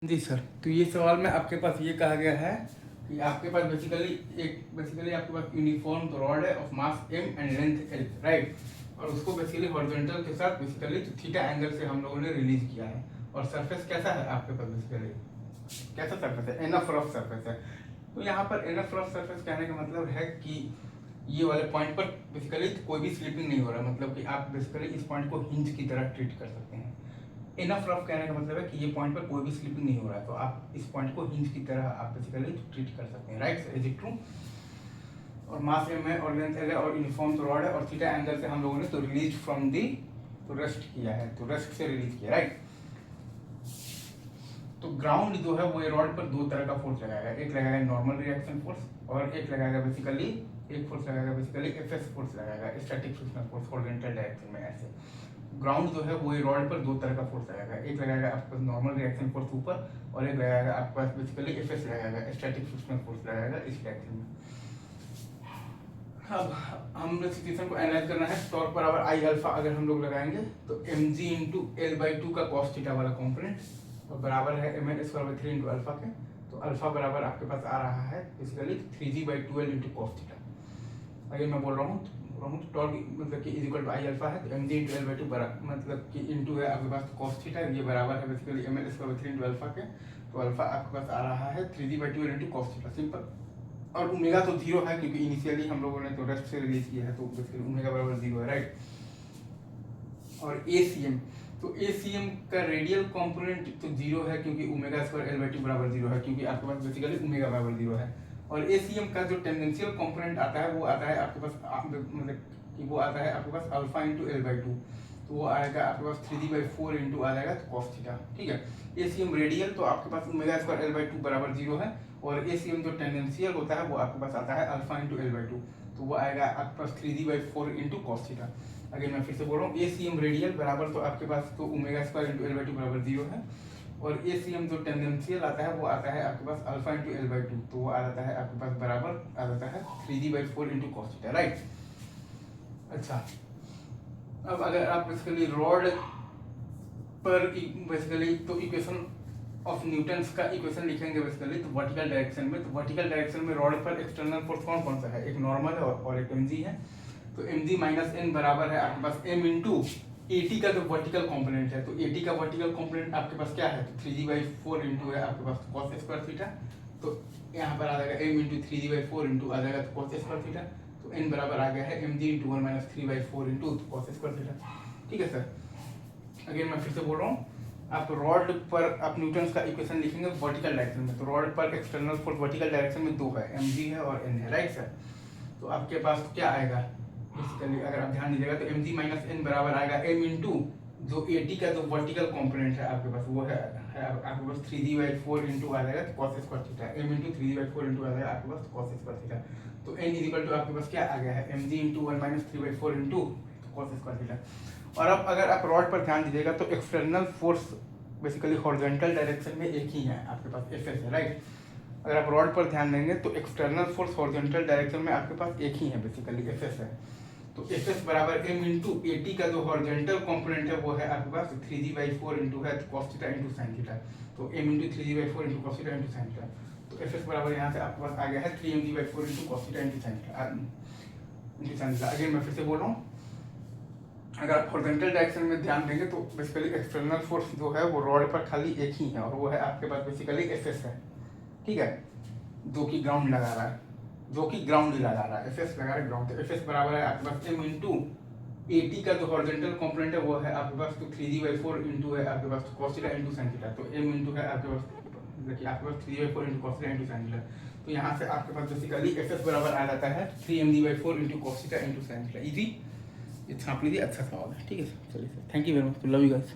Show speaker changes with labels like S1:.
S1: जी sir, तो ये सवाल में आपके पास ये कहा गया है कि आपके पास बेसिकली आपके पास यूनिफॉर्म रॉड है of mass m and length l, right. और उसको बेसिकली हॉरिजॉन्टल के साथ बेसिकली थीटा एंगल से हम लोगों ने रिलीज किया है। और सरफेस कैसा है आपके पास, बेसिकली कैसा सरफेस है? एनफ रफ सरफेस है। तो यहाँ पर एनफ रफ सरफेस कहने का मतलब है कि ये वाले पॉइंट पर बेसिकली कोई भी स्लिपिंग नहीं हो रहा, मतलब कि आप बेसिकली इस पॉइंट को हिंज की तरह ट्रीट कर सकते हैं। इनफ रफ कहने का मतलब है कि ये पॉइंट पर कोई भी स्लिपिंग नहीं हो रहा है, तो आप इस पॉइंट को हिंज की तरह आप बेसिकली ट्रीट कर सकते हैं, राइट। Is it true? और मास m है और लेंथ l है और यूनिफॉर्म तो रॉड है और थीटा एंगल से हम लोगों ने तो रिलीज फ्रॉम दी तो रेस्ट किया है, तो रेस्ट से रिलीज किया, राइट। तो ग्राउंड जो है वो ये रॉड पर दो तरह का फोर्स लगाएगा, एक लगाएगा नॉर्मल रिएक्शन फोर्स और एक लगाएगा बेसिकली एफएस फोर्स लगाएगा, static frictional force horizontal direction में। ऐसे ग्राउंड जो है वो ये रॉड पर दो तरह का फोर्स लगाएगा, एक लगाएगा आपके पास नॉर्मल रिएक्शन फोर्स ऊपर और एक लगाएगा आपके पास बेसिकली एफएस लगाएगा, स्टैटिक फ्रिक्शनल फोर्स लगाएगा इस डायरेक्शन में। अब हमने सिचुएशन को एनालाइज करना है। टॉर्क बराबर आई अल्फा अगर हम लोग लगाएंगे तो mg इंटू l/2 का cos थीटा वाला कॉम्पोनेंट और बराबर है mn²/3 इंटू अल्फा के। तो अल्फा बराबर आपके पास आ रहा है basically 3g/12 into cos theta. अगर मैं बोल रहा हूँ टॉर्क मतलब कि is equal to I alpha है, तो mg इंटू l/2 बराबर मतलब कि इंटू है आपके पास cos थीटा, ये बराबर है बेसिकली mn²/3 इंटू अल्फा के। तो अल्फा आपके पास आ रहा है 3g/12 into cos theta, simple. और ओमेगा तो जीरो है क्योंकि इनिशियली हम लोगों ने तो रेस्ट से रिलीज किया है, तो बेसिकली ओमेगा बराबर जीरो है, राइट। और एसीएम, तो एसीएम का रेडियल कंपोनेंट तो जीरो है क्योंकि ओमेगा² l/2 बराबर जीरो है, क्योंकि आपके पास बेसिकली ओमेगा बराबर जीरो है। और एसीएम का जो टेंडेंशियल कंपोनेंट आता है वो आता है आपके पास मतलब कि वो आता है आपके पास अल्फा इंटू l/2, तो वो आएगा आपके पास 3g/4 इंटू आ जाएगा cos थीटा, ठीक है। एसीएम रेडियल तो आपके पास ओमेगा² l/2 बराबर जीरो है और एसीएम जो टेंडेंशियल होता है वो आपके पास आता है अल्फा इंटू l/2, तो वो आएगा आपके पास 3g/4 इंटू cos थीटा। अगर मैं फिर से बोल रहा हूँ एसीएम रेडियल बराबर तो आपके पास तो ओमेगा² इंटू l/2 बराबर जीरो है और एसीएम जो टेंडेंशियल आता है वो आता है आपके पास अल्फा इंटू l/2, तो वो आ जाता है आपके पास बराबर आ जाता है 3g/4 into cos theta, right. अच्छा, अब अगर आप बेसिकली रॉड पर बेसिकली तो इक्वेशन ऑफ न्यूटन्स का इक्वेशन लिखेंगे बेसिकली तो वर्टिकल डायरेक्शन में, तो वर्टिकल डायरेक्शन में रॉड पर एक्सटर्नल फोर्स कौन कौन सा है? एक नॉर्मल है और एक mg है। तो mg माइनस n बराबर है आपके पास m इंटू at का जो वर्टिकल कंपोनेंट है, तो at का वर्टिकल कंपोनेंट आपके पास क्या है? तो 3g/4 इंटू है आपके पास cos² थीटा, तो यहाँ पर आ जाएगा m इंटू 3g/4 इंटू आ जाएगा cos² थीटा, तो n बराबर आ गया है mg into 1 - 3/4 into cos² theta, ठीक है सर। अगेन मैं फिर से बोल रहा हूँ, आप रॉड पर आप न्यूटन्स का इक्वेशन लिखेंगे वर्टिकल डायरेक्शन में, तो रॉड पर एक्सटर्नल फोर्स वर्टिकल डायरेक्शन में दो है, mg है और n है, राइट सर। तो आपके पास क्या आएगा बेसिकली, अगर आप ध्यान दीजिएगा तो mg माइनस n बराबर आएगा m इंटू जो at का जो वर्टिकल कंपोनेंट है आपके पास वो है आपके पास 3g/4 इंटू आ जाएगा cos² theta, m into 3g/4 into आ जाएगा आपके पास cos² थीटा। तो n इज इक्वल टू आपके पास क्या आ गया है mg into 1 - 3/4 into cos² theta. और अब अगर आप रॉड पर ध्यान दीजिएगा तो external force basically horizontal direction में एक ही है आपके पास एफएस है, राइट। अगर आप रॉड पर ध्यान देंगे तो एक्सटर्नल फोर्स हॉरिजॉन्टल डायरेक्शन में आपके पास एक ही है बेसिकली एफएस है। तो एफएस बराबर m इंटू at का जो हॉरिजॉन्टल कंपोनेंट है वो है आपके पास 3g/4 इंटू है cos theta into sin theta, तो m into 3g/4 into cos theta into sin theta. तो एफएस बराबर यहाँ से आपके पास आ गया है 3mg/4 into cos theta into sin theta. Again मैं फिर से बोल रहा हूँ, अगर आप हॉरिजॉन्टल डायरेक्शन में ध्यान देंगे तो बेसिकली एक्सटर्नल फोर्स जो है वो रॉड पर खाली एक ही है और वो है आपके पास बेसिकली एफएस है, ठीक है, जो कि ग्राउंड लगा रहा है, एफएस लगा रहा है ग्राउंड। तो एफएस बराबर है आपके पास m इंटू at का जो हॉरिजॉन्टल कंपोनेंट है वो है आपके पास तो 3g/4 इंटू है आपके पास cos theta into sin theta, तो m इंटू है आपके पास देखिए आपके पास 3g/4 into cos theta into sin theta, तो यहाँ से आपके पास बेसिकली एफएस बराबर आ जाता है 3mg/4 into cos theta into sin theta. Easy, ये छाप लीजिए, अच्छा सवाल है, ठीक है सर। चलिए sir, thank you very much, love you guys.